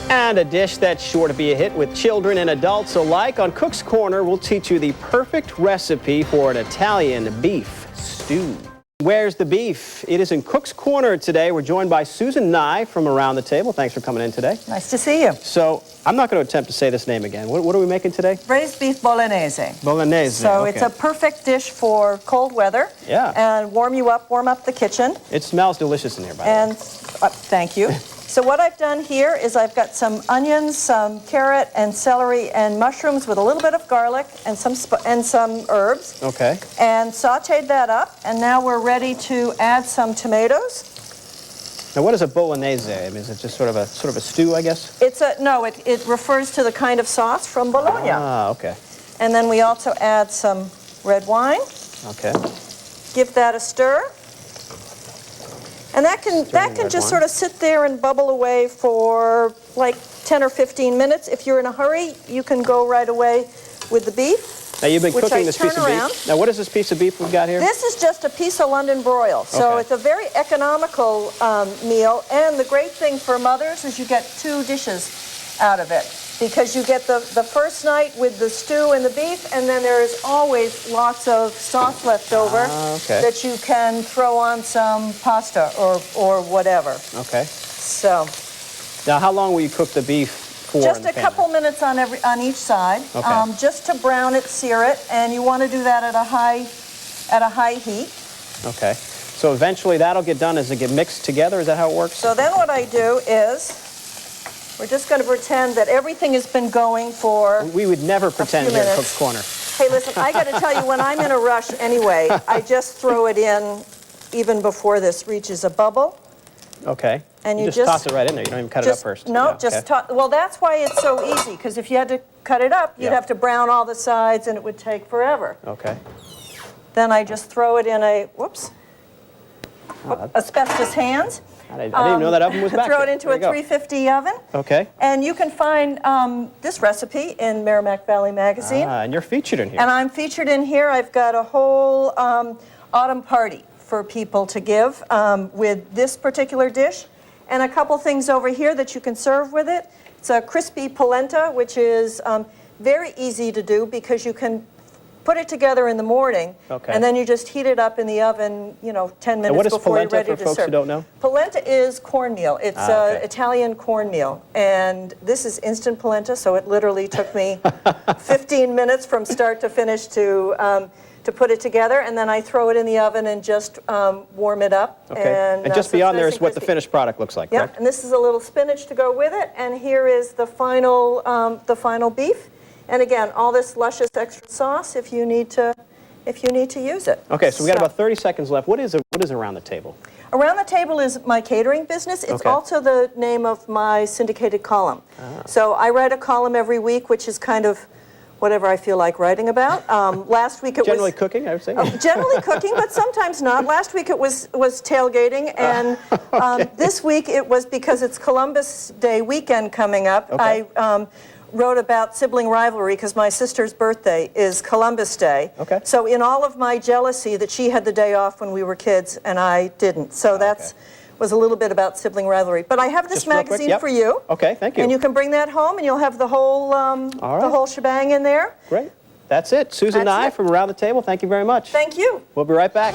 And a dish that's sure to be a hit with children and adults alike. On Cook's Corner, we'll teach you the perfect recipe for an Italian beef stew. Where's the beef? It is in Cook's Corner today. We're joined by Susan Nye from around the table. Thanks for coming in today. Nice to see you. So, I'm not going to attempt to say this name again. What are we making today? Braised beef bolognese. Bolognese. So okay. it's a perfect dish for cold weather. Yeah. And warm up the kitchen. It smells delicious in here, by the way. And thank you. So what I've done here is I've got some onions, some carrot and celery and mushrooms with a little bit of garlic and some herbs. Okay. And sautéed that up, and now we're ready to add some tomatoes. Now, what is a bolognese? I mean, is it just sort of a stew, I guess? It refers to the kind of sauce from Bologna. Ah, okay. And then we also add some red wine. Okay. Give that a stir. And that can just sort of sit there and bubble away for like 10 or 15 minutes. If you're in a hurry, you can go right away with the beef. Now, you've been cooking this piece of beef. Now, what is this piece of beef we've got here? This is just a piece of London broil. So okay. It's a very economical meal. And the great thing for mothers is you get 2 dishes out of it. Because you get the first night with the stew and the beef, and then there is always lots of sauce left over that you can throw on some pasta or whatever. Okay. So. Now, how long will you cook the beef for? Just a couple minutes on each side, just to brown it, sear it, and you want to do that at a high heat. Okay. So eventually that'll get done as it get mixed together. Is that how it works? So then what I do is. We're just going to pretend that everything has been going for We would never pretend here at Cook's Corner. Hey, listen, I got to tell you, when I'm in a rush anyway, I just throw it in even before this reaches a bubble. Okay. And you just toss it right in there. You don't even cut it up first. No, just toss. Well, that's why it's so easy, because if you had to cut it up, you'd have to brown all the sides, and it would take forever. Okay. Then I just throw it in asbestos hands. I didn't even know that oven was back Throw it there. into a 350 oven. Okay. And you can find this recipe in Merrimack Valley Magazine. And you're featured in here. And I'm featured in here. I've got a whole autumn party for people to give with this particular dish. And a couple things over here that you can serve with it. It's a crispy polenta, which is very easy to do because you can put it together in the morning, and then you just heat it up in the oven, 10 minutes before you're ready to serve. What is polenta for folks who don't know? Polenta is cornmeal. It's Italian cornmeal, and this is instant polenta, so it literally took me 15 minutes from start to finish to put it together, and then I throw it in the oven and just warm it up. Okay. And just beyond there is what the finished product looks like, correct? Yeah, and this is a little spinach to go with it, and here is the final beef. And again, all this luscious extra sauce if you need to use it. Okay, so we got about 30 seconds left. What is around the table? Around the table is my catering business. It's also the name of my syndicated column. So I write a column every week, which is kind of whatever I feel like writing about. Last week it generally was cooking, I would say. Generally cooking, but sometimes not. Last week it was tailgating, and this week it was because it's Columbus Day weekend coming up. I wrote about sibling rivalry because my sister's birthday is Columbus Day. Okay. So in all of my jealousy that she had the day off when we were kids and I didn't. So that was a little bit about sibling rivalry. But I have this magazine for you. Okay, thank you. And you can bring that home and you'll have the whole shebang in there. Great. That's it. Susan Nye from around the table. Thank you very much. Thank you. We'll be right back.